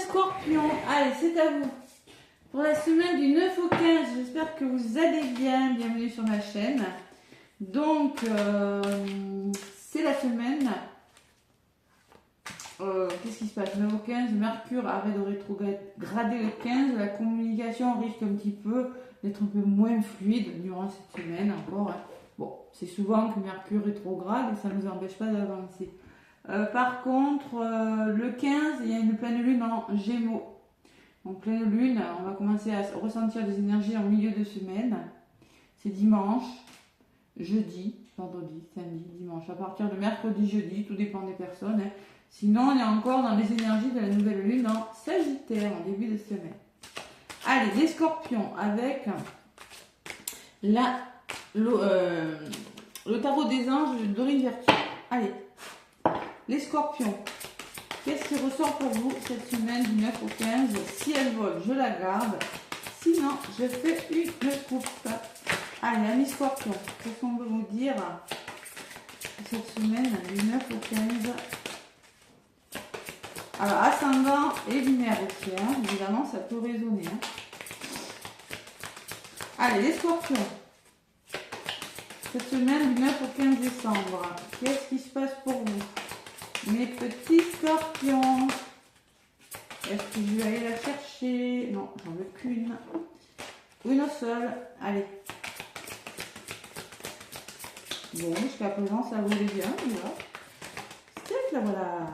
Scorpions, allez, c'est à vous. Pour la semaine du 9 au 15, j'espère que vous allez bien. Bienvenue sur ma chaîne. Donc, c'est la semaine. Qu'est-ce qui se passe? 9 au 15, Mercure arrête de rétrograder le 15. La communication risque un petit peu d'être un peu moins fluide durant cette semaine encore. Bon, c'est souvent que Mercure rétrograde et ça ne nous empêche pas d'avancer. Par contre, le 15, il y a une pleine lune en Gémeaux. Donc pleine lune, on va commencer à ressentir des énergies en milieu de semaine. C'est dimanche, jeudi, vendredi, samedi, dimanche. À partir de mercredi, jeudi, tout dépend des personnes. Sinon, on est encore dans les énergies de la nouvelle lune en Sagittaire, en début de semaine. Allez, les Scorpions, avec le tarot des anges de Dorine Virtue. Allez, les Scorpions, qu'est-ce qui ressort pour vous cette semaine du 9 au 15? Si elle vole, je la garde. Sinon, je fais une coupe. Allez, amis Scorpions, qu'est-ce qu'on veut vous dire cette semaine du 9 au 15? Alors, ascendant et lunaire aussi, hein. Évidemment, ça peut résonner. Hein. Allez, les Scorpions. Cette semaine du 9 au 15 décembre, qu'est-ce qui se passe pour vous? Mes petits Scorpions. Est-ce que je vais aller la chercher? Non, j'en veux qu'une. Une seule. Allez. Bon, jusqu'à présent, ça volait bien. Voilà. C'est là, voilà.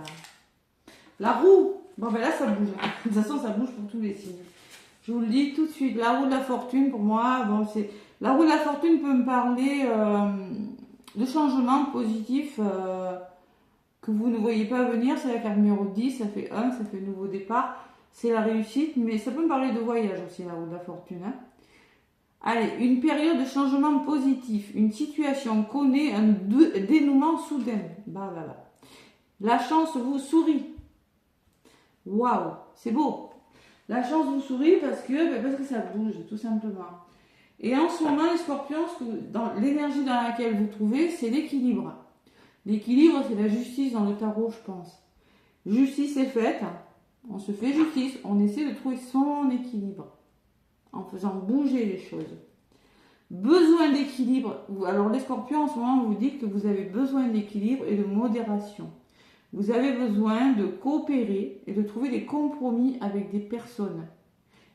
La roue. Bon, ben là, ça bouge. De toute façon, ça bouge pour tous les signes. Je vous le dis tout de suite. La roue de la fortune, pour moi, bon, c'est... La roue de la fortune peut me parler de changements positifs que vous ne voyez pas venir. C'est la carte numéro 10, ça fait 1, ça fait nouveau départ. C'est la réussite, mais ça peut me parler de voyage aussi, la roue de la fortune. Hein. Allez, une période de changement positif. Une situation connaît un dénouement soudain. Bah, là, là. La chance vous sourit. Waouh, c'est beau. La chance vous sourit parce que ça bouge, tout simplement. Et en ce moment, les Scorpions, dans l'énergie dans laquelle vous trouvez, c'est l'équilibre. L'équilibre, c'est la justice dans le tarot, je pense. Justice est faite, on se fait justice, on essaie de trouver son équilibre en faisant bouger les choses. Besoin d'équilibre. Alors les Scorpions, en ce moment, vous dites que vous avez besoin d'équilibre et de modération. Vous avez besoin de coopérer et de trouver des compromis avec des personnes.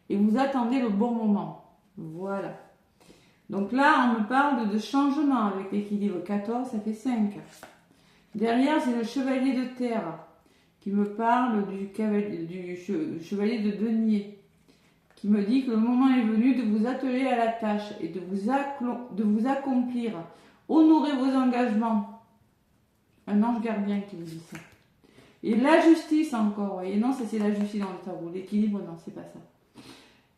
Et vous attendez le bon moment. Voilà. Donc là, on me parle de changement avec l'équilibre 14, ça fait 5. Derrière, c'est le chevalier de terre qui me parle du chevalier de denier, qui me dit que le moment est venu de vous atteler à la tâche et de vous accomplir. Honorez vos engagements. Un ange gardien qui vous dit ça. Et la justice encore, voyez, non, ça c'est la justice dans le tarot. L'équilibre, non, c'est pas ça.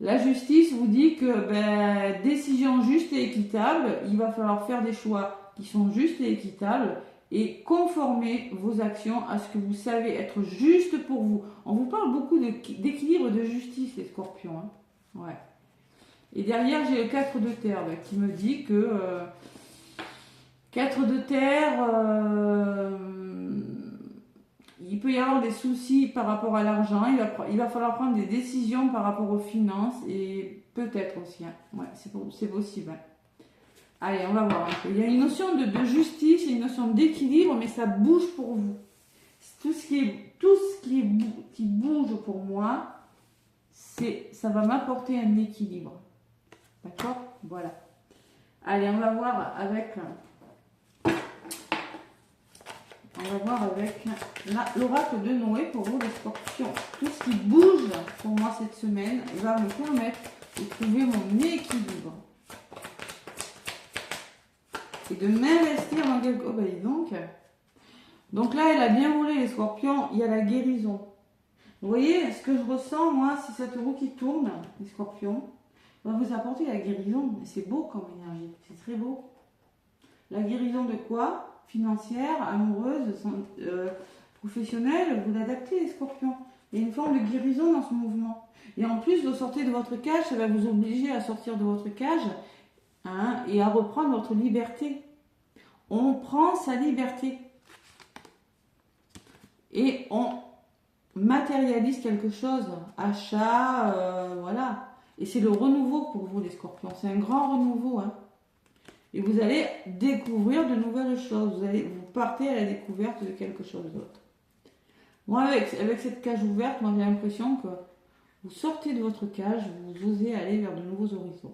La justice vous dit que décision juste et équitable, il va falloir faire des choix qui sont justes et équitables et conformer vos actions à ce que vous savez être juste pour vous. On vous parle beaucoup d'équilibre et de justice, les Scorpions. Hein. Ouais. Et derrière, j'ai le 4 de terre qui me dit que 4 de terre, il peut y avoir des soucis par rapport à l'argent, il va falloir prendre des décisions par rapport aux finances et peut-être aussi, hein. Ouais, c'est possible. Hein. Allez, on va voir un peu. Il y a une notion de justice, une notion d'équilibre, mais ça bouge pour vous. Tout ce qui bouge pour moi, ça va m'apporter un équilibre. D'accord? Voilà. Allez, on va voir avec l'oracle de Noé pour vous les Scorpions. Tout ce qui bouge pour moi cette semaine va me permettre de trouver mon équilibre. Et de m'investir dans quelque chose. Oh, dis donc. Donc là, elle a bien roulé les Scorpions, il y a la guérison. Vous voyez, ce que je ressens, moi, c'est cette roue qui tourne, les Scorpions, va vous apporter la guérison. Et c'est beau comme énergie, c'est très beau. La guérison de quoi? Financière, amoureuse, professionnelle, vous l'adaptez les Scorpions. Il y a une forme de guérison dans ce mouvement. Et en plus, vous sortez de votre cage, ça va vous obliger à sortir de votre cage, hein, et à reprendre votre liberté. On prend sa liberté. Et on matérialise quelque chose, achat, voilà. Et c'est le renouveau pour vous les scorpions, c'est un grand renouveau. Hein. Et vous allez découvrir de nouvelles choses, vous partez à la découverte de quelque chose d'autre. Moi avec cette cage ouverte, moi j'ai l'impression que vous sortez de votre cage, vous osez aller vers de nouveaux horizons.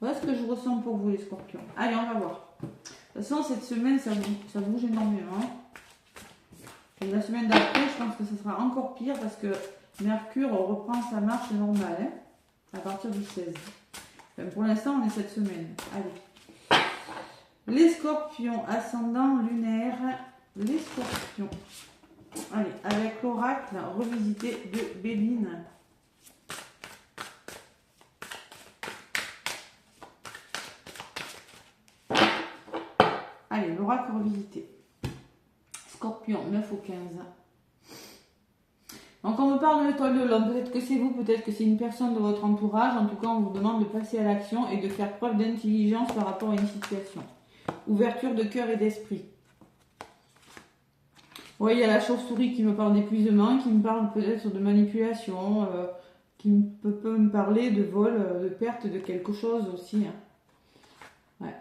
Voilà ce que je ressens pour vous les scorpions. Allez, on va voir. De toute façon, cette semaine, ça bouge énormément. Et la semaine d'après, je pense que ce sera encore pire parce que Mercure reprend sa marche normale hein, à partir du 16. Enfin, pour l'instant, on est cette semaine. Allez. Les scorpions, ascendant lunaire, les scorpions. Allez, avec l'oracle revisité de Béline. Allez, l'oracle revisité. Scorpion, 9 au 15. Donc on me parle de l'étoile de l'homme, peut-être que c'est vous, peut-être que c'est une personne de votre entourage. En tout cas, on vous demande de passer à l'action et de faire preuve d'intelligence par rapport à une situation. Ouverture de cœur et d'esprit. Oui, il y a la chauve-souris qui me parle d'épuisement, qui me parle peut-être de manipulation, qui peut me parler de vol, de perte de quelque chose aussi. Hein. Ouais.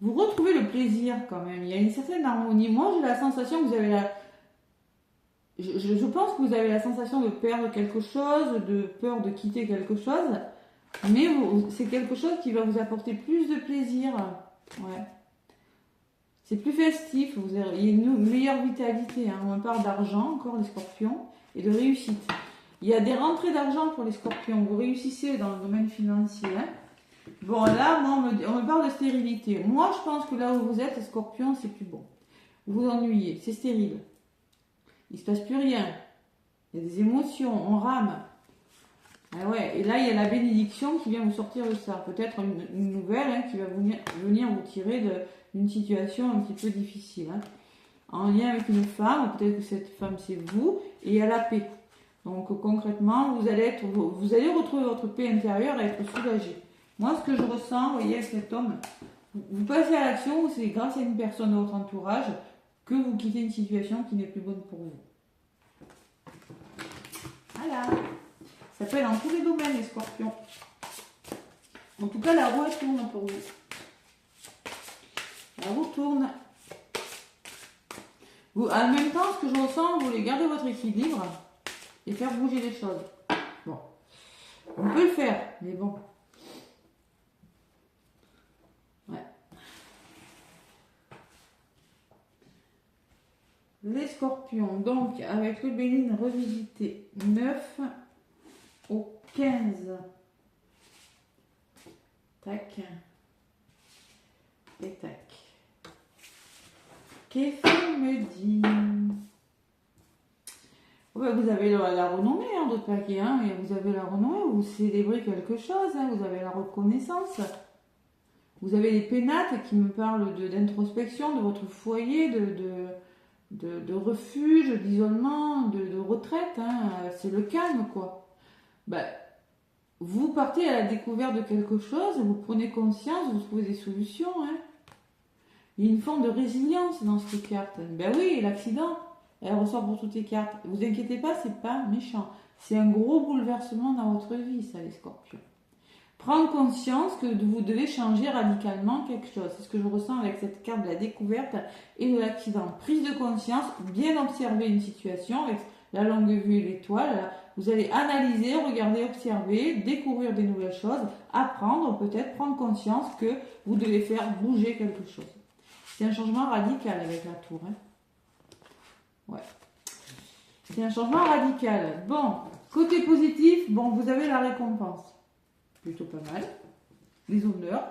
Vous retrouvez le plaisir quand même, il y a une certaine harmonie. Moi, j'ai la sensation que vous avez la... Je pense que vous avez la sensation de perdre quelque chose, de peur de quitter quelque chose, mais c'est quelque chose qui va vous apporter plus de plaisir. Ouais. C'est plus festif, il y a une meilleure vitalité. Hein. On parle d'argent, encore les scorpions, et de réussite. Il y a des rentrées d'argent pour les scorpions. Vous réussissez dans le domaine financier. Hein. Bon, là, moi, on me parle de stérilité. Moi, je pense que là où vous êtes, les scorpions, c'est plus bon. Vous vous ennuyez, c'est stérile. Il ne se passe plus rien. Il y a des émotions, on rame. Ah ouais, et là, il y a la bénédiction qui vient vous sortir de ça. Peut-être une nouvelle hein, qui va venir vous tirer d'une situation un petit peu difficile. Hein. En lien avec une femme, peut-être que cette femme, c'est vous, et il y a la paix. Donc, concrètement, vous allez retrouver votre paix intérieure et être soulagé. Moi, ce que je ressens, vous voyez, avec cet homme, vous passez à l'action, c'est grâce à une personne de votre entourage que vous quittez une situation qui n'est plus bonne pour vous. Voilà. Ça peut être dans tous les domaines, les scorpions. En tout cas, la roue, elle tourne pour vous. La roue tourne. En même temps, ce que je ressens, vous voulez garder votre équilibre et faire bouger les choses. Bon. On peut le faire, mais bon. Ouais. Les scorpions, donc, avec le Béline revisité, 9 au 15. Tac. Et tac. Qu'est-ce qu'il me dit? Ouais, vous avez la renommée, hein, d'autres paquets, hein, et vous avez la renommée, vous célébrez quelque chose, hein, vous avez la reconnaissance. Vous avez les pénates qui me parlent d'introspection, de votre foyer, de refuge, d'isolement, de retraite. Hein, c'est le calme, quoi. Ben, vous partez à la découverte de quelque chose, vous prenez conscience, vous trouvez des solutions. Hein. Il y a une forme de résilience dans cette carte. Ben oui, l'accident, elle ressort pour toutes les cartes. Vous inquiétez pas, c'est pas méchant. C'est un gros bouleversement dans votre vie, ça, les scorpions. Prendre conscience que vous devez changer radicalement quelque chose. C'est ce que je ressens avec cette carte de la découverte et de l'accident. Prise de conscience, bien observer une situation avec la longue vue et l'étoile. Vous allez analyser, regarder, observer, découvrir des nouvelles choses, apprendre, peut-être prendre conscience que vous devez faire bouger quelque chose. C'est un changement radical avec la tour. Hein. Ouais. C'est un changement radical. Bon, côté positif, bon, vous avez la récompense. Plutôt pas mal. Les honneurs.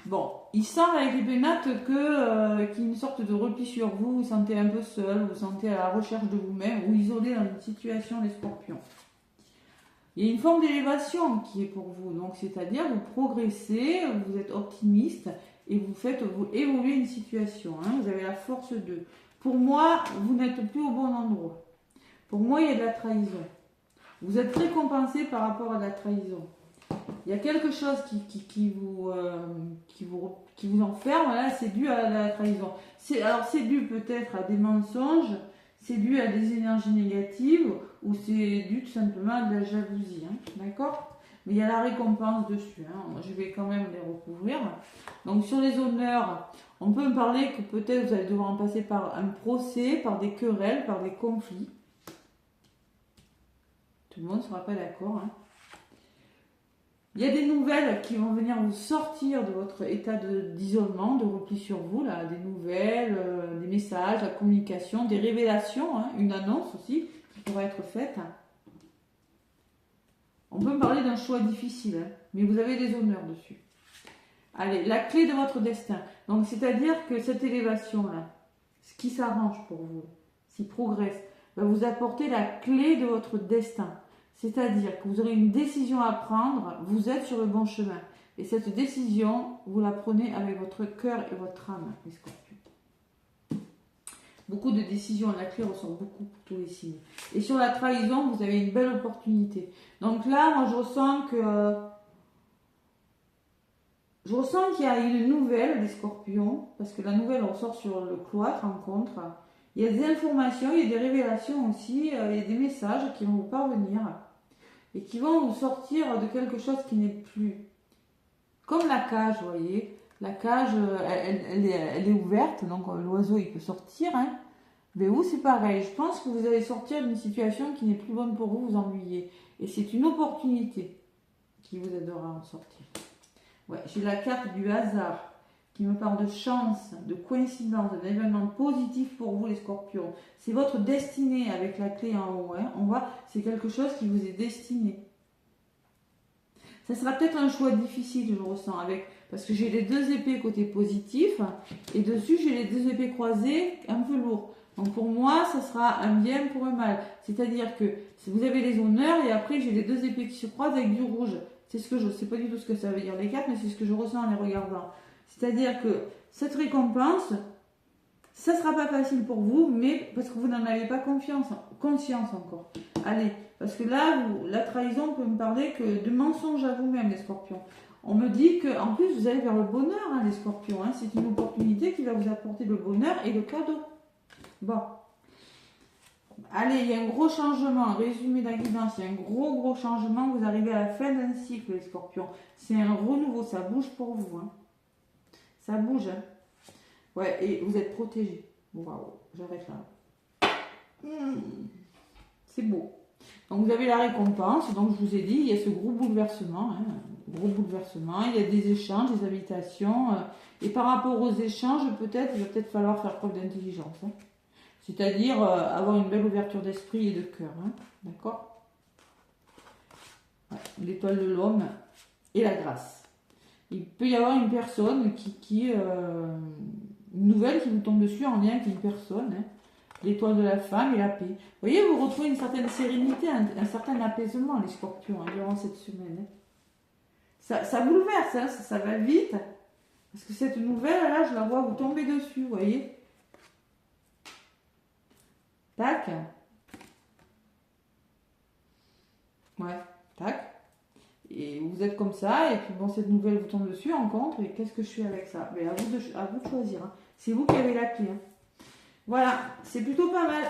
Bon, il semble avec les pénates qu'il y a une sorte de repli sur vous. Vous vous sentez un peu seul, vous vous sentez à la recherche de vous-même ou isolé dans une situation, les scorpions. Il y a une forme d'élévation qui est pour vous. Donc, c'est-à-dire, vous progressez, vous êtes optimiste et vous faites évoluer une situation. Hein. Vous avez la force de. Pour moi, vous n'êtes plus au bon endroit. Pour moi, il y a de la trahison. Vous êtes récompensé par rapport à la trahison. Il y a quelque chose qui vous enferme, là, c'est dû à la trahison. Alors, c'est dû peut-être à des mensonges, c'est dû à des énergies négatives ou c'est dû tout simplement à de la jalousie. Hein, d'accord? Mais il y a la récompense dessus. Hein, je vais quand même les recouvrir. Donc sur les honneurs, on peut me parler que peut-être vous allez devoir en passer par un procès, par des querelles, par des conflits. Tout le monde ne sera pas d'accord. Hein. Il y a des nouvelles qui vont venir vous sortir de votre état d'isolement, de repli sur vous, là, des nouvelles, des messages, la communication, des révélations, hein, une annonce aussi qui pourrait être faite. On peut me parler d'un choix difficile, hein, mais vous avez des honneurs dessus. Allez, la clé de votre destin. Donc, c'est-à-dire que cette élévation-là, ce qui s'arrange pour vous, ce qui progresse, va vous apporter la clé de votre destin. C'est-à-dire que vous aurez une décision à prendre, vous êtes sur le bon chemin. Et cette décision, vous la prenez avec votre cœur et votre âme, les scorpions. Beaucoup de décisions, la clé ressort beaucoup pour tous les signes. Et sur la trahison, vous avez une belle opportunité. Donc là, moi, je ressens qu'il y a une nouvelle des scorpions, parce que la nouvelle ressort sur le cloître, rencontre. Il y a des informations, il y a des révélations aussi, il y a des messages qui vont vous parvenir et qui vont vous sortir de quelque chose qui n'est plus. Comme la cage, vous voyez. La cage, elle est ouverte, donc l'oiseau, il peut sortir. Hein. Mais vous, c'est pareil. Je pense que vous allez sortir d'une situation qui n'est plus bonne pour vous, vous ennuyez. Et c'est une opportunité qui vous aidera à en sortir. Ouais, j'ai la carte du hasard qui me parle de chance, de coïncidence, d'un événement positif pour vous les scorpions. C'est votre destinée avec la clé en haut. Hein. On voit, c'est quelque chose qui vous est destiné. Ça sera peut-être un choix difficile, je ressens, parce que j'ai les deux épées côté positif et dessus j'ai les deux épées croisées un peu lourdes. Donc pour moi, ça sera un bien pour un mal. C'est-à-dire que vous avez les honneurs et après j'ai les deux épées qui se croisent avec du rouge. C'est ce que je sais pas du tout ce que ça veut dire les cartes, mais c'est ce que je ressens en les regardant. C'est-à-dire que cette récompense, ça ne sera pas facile pour vous, mais parce que vous n'en avez pas conscience encore. Allez, parce que là, la trahison peut me parler que de mensonges à vous-même, les scorpions. On me dit qu'en plus, vous allez vers le bonheur, hein, les scorpions. Hein. C'est une opportunité qui va vous apporter le bonheur et le cadeau. Bon. Allez, il y a un gros changement. Résumé de la guidance, il y a un gros changement. Vous arrivez à la fin d'un cycle, les scorpions. C'est un renouveau, ça bouge pour vous. Hein. Ça bouge. Hein. Ouais, et vous êtes protégés. Waouh, j'arrête là. C'est beau. Donc vous avez la récompense. Donc je vous ai dit, il y a ce gros bouleversement. Hein. Gros bouleversement. Il y a des échanges, des invitations. Et par rapport aux échanges, il va peut-être falloir faire preuve d'intelligence. Hein. C'est-à-dire avoir une belle ouverture d'esprit et de cœur. Hein. D'accord? Ouais, l'étoile de l'homme et la grâce. Il peut y avoir une personne une nouvelle qui vous tombe dessus en lien avec une personne. Hein. L'étoile de la femme et la paix. Vous voyez, vous retrouvez une certaine sérénité, un certain apaisement, les scorpions, hein, durant cette semaine. Hein. Ça bouleverse, hein, ça va vite. Parce que cette nouvelle, là, je la vois vous tomber dessus, vous voyez. Tac. Ouais, tac. Et vous êtes comme ça, et puis bon, cette nouvelle vous tombe dessus, rencontre, et qu'est-ce que je fais avec ça? Mais à vous de choisir. Hein. C'est vous qui avez la clé. Hein. Voilà, c'est plutôt pas mal.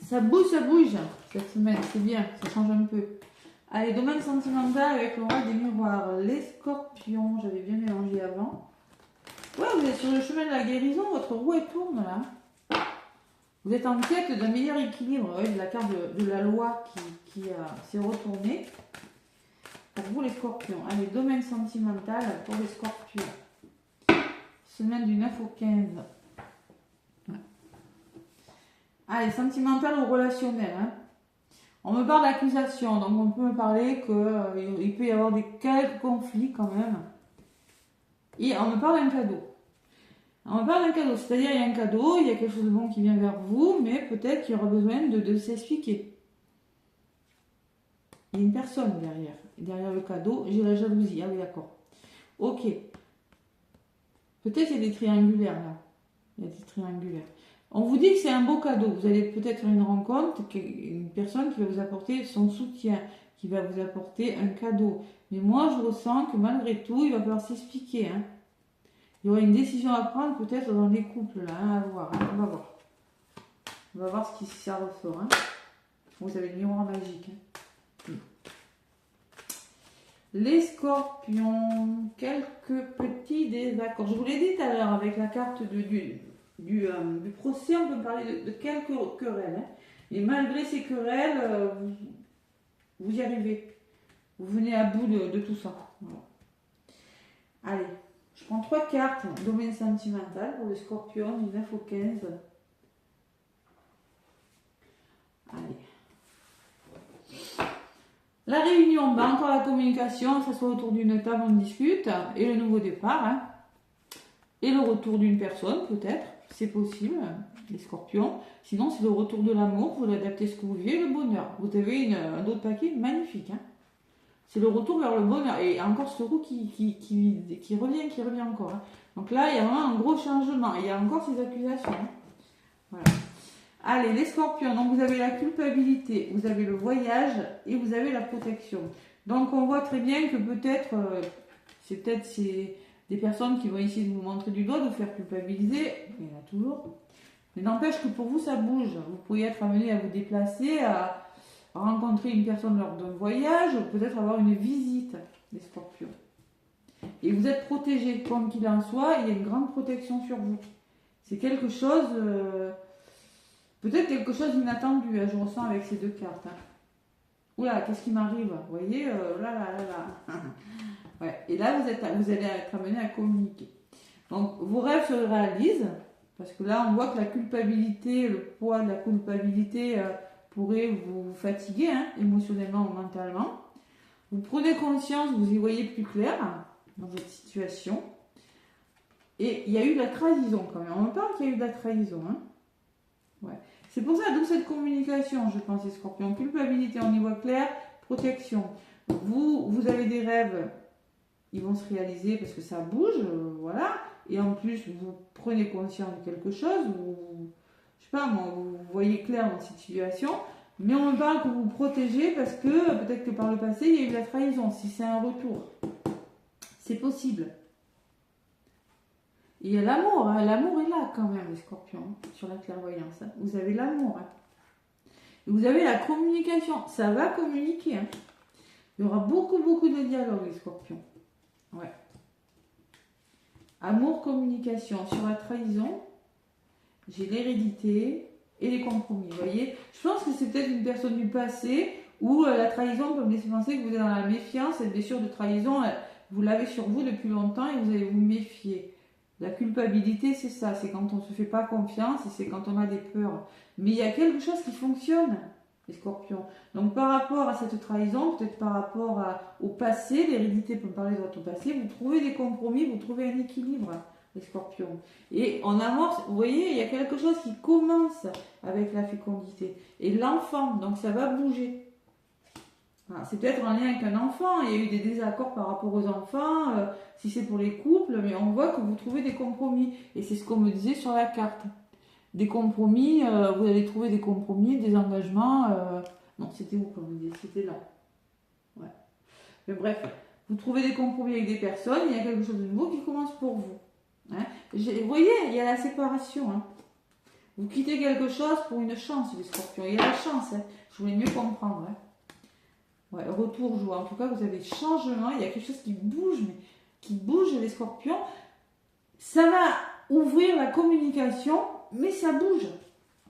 Ça bouge cette semaine, c'est bien, ça change un peu. Allez, domaine sentimental avec le roi des miroirs. Les scorpions, j'avais bien mélangé avant. Ouais, vous êtes sur le chemin de la guérison, votre roue elle tourne là. Vous êtes en quête d'un meilleur équilibre, de la carte de la loi qui s'est retournée. Pour vous les scorpions. Allez, domaine sentimental pour les scorpions. Semaine du 9 au 15. Ouais. Allez, sentimental ou relationnel. Hein. On me parle d'accusation, donc on peut me parler qu'il peut y avoir quelques conflits quand même. Et on me parle d'un cadeau. On me parle d'un cadeau, c'est-à-dire il y a un cadeau, il y a quelque chose de bon qui vient vers vous, mais peut-être qu'il y aura besoin de s'expliquer. Il y a une personne derrière le cadeau, j'ai la jalousie, ah oui d'accord. Ok. Peut-être qu'il y a des triangulaires là. Il y a des triangulaires. On vous dit que c'est un beau cadeau, vous allez peut-être faire une rencontre, une personne qui va vous apporter son soutien, qui va vous apporter un cadeau. Mais moi je ressens que malgré tout, il va falloir s'expliquer. Hein. Il y aura une décision à prendre peut-être dans les couples là, hein, à voir, hein, on va voir. On va voir ce qui ça ressort. Hein. Vous avez le miroir magique. Hein. Les scorpions, quelques petits désaccords. Je vous l'ai dit tout à l'heure avec la carte du procès, on peut parler de quelques querelles. Hein. Et malgré ces querelles, vous y arrivez. Vous venez à bout de tout ça. Voilà. Allez, je prends 3 cartes. Domaine sentimental pour le scorpion du 9 au 15. Allez. La réunion, bah encore la communication, ça soit autour d'une table, on discute, et le nouveau départ, hein. Et le retour d'une personne, peut-être, c'est possible, les scorpions. Sinon, c'est le retour de l'amour, vous l'adaptez ce que vous vivez, le bonheur. Vous avez un autre paquet magnifique, hein. C'est le retour vers le bonheur, et encore ce roue qui revient encore. Hein. Donc là, il y a vraiment un gros changement, il y a encore ces accusations. Hein. Voilà. Allez, les scorpions, donc vous avez la culpabilité, vous avez le voyage et vous avez la protection. Donc on voit très bien que peut-être, c'est des personnes qui vont essayer de vous montrer du doigt, de vous faire culpabiliser, il y en a toujours. Mais n'empêche que pour vous, ça bouge. Vous pourriez être amené à vous déplacer, à rencontrer une personne lors d'un voyage, ou peut-être avoir une visite, les scorpions. Et vous êtes protégé, comme qu'il en soit, il y a une grande protection sur vous. C'est quelque chose... peut-être quelque chose d'inattendu, hein, je ressens avec ces 2 cartes. Hein. Oula, qu'est-ce qui m'arrive? Vous voyez, là. Ouais. Et là, vous allez être amené à communiquer. Donc, vos rêves se réalisent, parce que là, on voit que la culpabilité, le poids de la culpabilité pourrait vous fatiguer, hein, émotionnellement ou mentalement. Vous prenez conscience, vous y voyez plus clair dans cette situation. Et il y a eu de la trahison quand même. On me parle qu'il y a eu de la trahison, hein. Ouais. C'est pour ça, d'où cette communication, je pense, les scorpions. Culpabilité, on y voit clair, protection. Vous avez des rêves, ils vont se réaliser parce que ça bouge, voilà. Et en plus, vous prenez conscience de quelque chose, je sais pas, moi, vous voyez clair dans cette situation, mais on me parle que vous vous protégez parce que peut-être que par le passé, il y a eu de la trahison, si c'est un retour. C'est possible. Et l'amour, hein, l'amour est là quand même, les scorpions, sur la clairvoyance. Hein. Vous avez l'amour. Hein. Vous avez la communication. Ça va communiquer. Hein. Il y aura beaucoup de dialogue, les scorpions. Ouais. Amour, communication. Sur la trahison, j'ai l'hérédité et les compromis. Vous voyez, je pense que c'est peut-être une personne du passé où la trahison peut me laisser penser que vous êtes dans la méfiance. Cette blessure de trahison, vous l'avez sur vous depuis longtemps et vous allez vous méfier. La culpabilité, c'est ça, c'est quand on ne se fait pas confiance et c'est quand on a des peurs. Mais il y a quelque chose qui fonctionne, les scorpions. Donc par rapport à cette trahison, peut-être par rapport au passé, l'hérédité peut me parler de votre passé, vous trouvez des compromis, vous trouvez un équilibre, les scorpions. Et en amorce, vous voyez, il y a quelque chose qui commence avec la fécondité. Et l'enfant, donc ça va bouger. Voilà, c'est peut-être en lien avec un enfant, il y a eu des désaccords par rapport aux enfants, si c'est pour les couples, mais on voit que vous trouvez des compromis. Et c'est ce qu'on me disait sur la carte. Des compromis, vous allez trouver des compromis, des engagements. Non, c'était où comme vous disiez? C'était là. Ouais. Mais bref, vous trouvez des compromis avec des personnes, il y a quelque chose de nouveau qui commence pour vous. Hein. Vous voyez, il y a la séparation. Hein. Vous quittez quelque chose pour une chance, les scorpions. Il y a la chance, hein. Je voulais mieux comprendre. Hein. Ouais, retour joie. En tout cas, vous avez changement. Il y a quelque chose qui bouge, mais qui bouge, les scorpions. Ça va ouvrir la communication, mais ça bouge.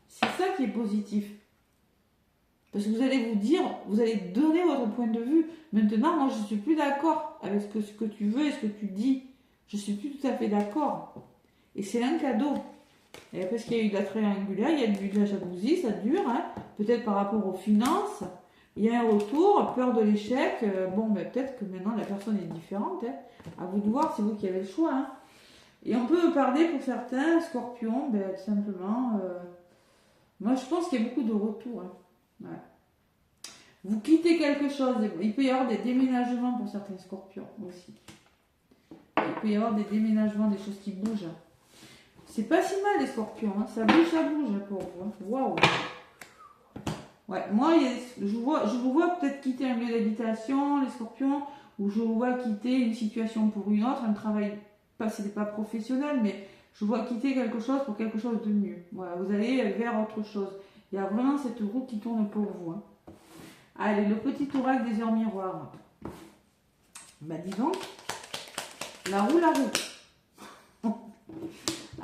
C'est ça qui est positif. Parce que vous allez vous dire, vous allez donner votre point de vue. Maintenant, moi, je ne suis plus d'accord avec ce que tu veux et ce que tu dis. Je ne suis plus tout à fait d'accord. Et c'est un cadeau. Et parce qu'il y a eu de la triangulaire, il y a eu de la jalousie, ça dure. Hein. Peut-être par rapport aux finances. Il y a un retour, peur de l'échec. Bon, ben, peut-être que maintenant la personne est différente. Hein. À vous de voir, c'est vous qui avez le choix. Hein. Et on peut parler pour certains, scorpions, ben, tout simplement. Moi, je pense qu'il y a beaucoup de retours. Hein. Ouais. Vous quittez quelque chose. Il peut y avoir des déménagements pour certains scorpions aussi. Il peut y avoir des déménagements, des choses qui bougent. C'est pas si mal les scorpions. Hein. Ça bouge pour vous. Hein. Waouh! Ouais, moi, je vous vois peut-être quitter un lieu d'habitation, les scorpions, ou je vous vois quitter une situation pour une autre, un travail, c'était pas professionnel, mais Je vois quitter quelque chose pour quelque chose de mieux. Voilà, vous allez vers autre chose. Il y a vraiment cette roue qui tourne pour vous. Hein. Allez, le petit oracle des heures miroirs. Bah dis donc, la roue.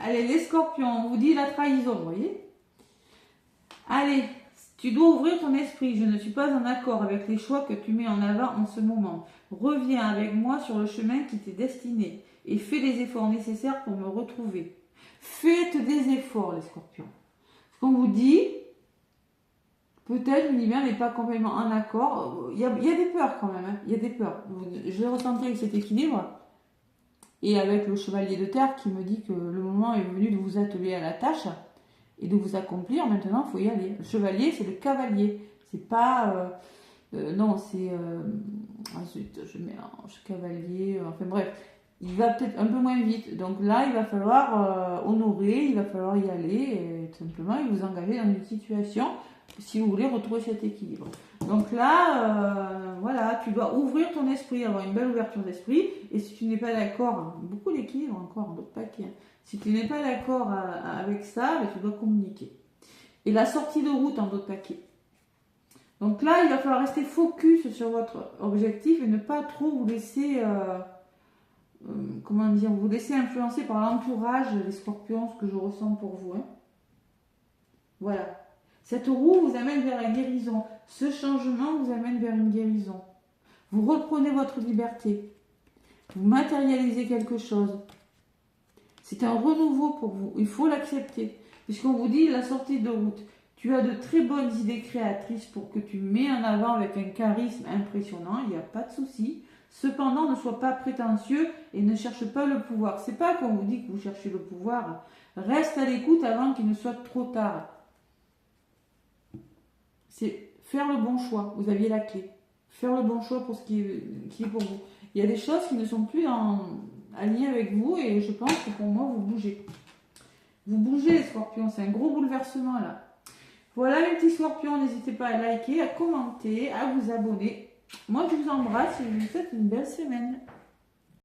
Allez, les scorpions, on vous dit la trahison, vous voyez. Allez, tu dois ouvrir ton esprit. Je ne suis pas en accord avec les choix que tu mets en avant en ce moment. Reviens avec moi sur le chemin qui t'est destiné et fais les efforts nécessaires pour me retrouver. Faites des efforts, les scorpions. Ce qu'on vous dit, peut-être l'univers n'est pas complètement en accord. Il y a des peurs quand même. Hein. Il y a des peurs. Je ressentirai avec cet équilibre. Et avec le chevalier de terre qui me dit que le moment est venu de vous atteler à la tâche et de vous accomplir. Maintenant, il faut y aller. Le chevalier, c'est le cavalier. C'est pas... non, c'est... ensuite, je mélange cavalier... enfin bref, il va peut-être un peu moins vite. Donc là, il va falloir honorer, il va falloir y aller et tout simplement, et vous engager dans une situation si vous voulez retrouver cet équilibre. Donc là, voilà, tu dois ouvrir ton esprit, avoir une belle ouverture d'esprit. Et si tu n'es pas d'accord, beaucoup d'équilibre encore, d'autres paquets. Hein. Si tu n'es pas d'accord avec ça, ben, tu dois communiquer. Et la sortie de route en d'autres paquets. Donc là, il va falloir rester focus sur votre objectif et ne pas trop vous laisser, comment dire, vous laisser influencer par l'entourage, les scorpions, ce que je ressens pour vous. Hein. Voilà. Cette roue vous amène vers la guérison. Ce changement vous amène vers une guérison. Vous reprenez votre liberté. Vous matérialisez quelque chose. C'est un renouveau pour vous. Il faut l'accepter. Puisqu'on vous dit la sortie de route. Tu as de très bonnes idées créatrices pour que tu mets en avant avec un charisme impressionnant. Il n'y a pas de souci. Cependant, ne sois pas prétentieux et ne cherche pas le pouvoir. C'est pas qu'on vous dit que vous cherchez le pouvoir. Reste à l'écoute avant qu'il ne soit trop tard. C'est faire le bon choix. Vous aviez la clé. Faire le bon choix pour ce qui est pour vous. Il y a des choses qui ne sont plus alignées avec vous et je pense que pour moi, vous bougez. Vous bougez les scorpions. C'est un gros bouleversement là. Voilà les petits scorpions. N'hésitez pas à liker, à commenter, à vous abonner. Moi, je vous embrasse et je vous souhaite une belle semaine.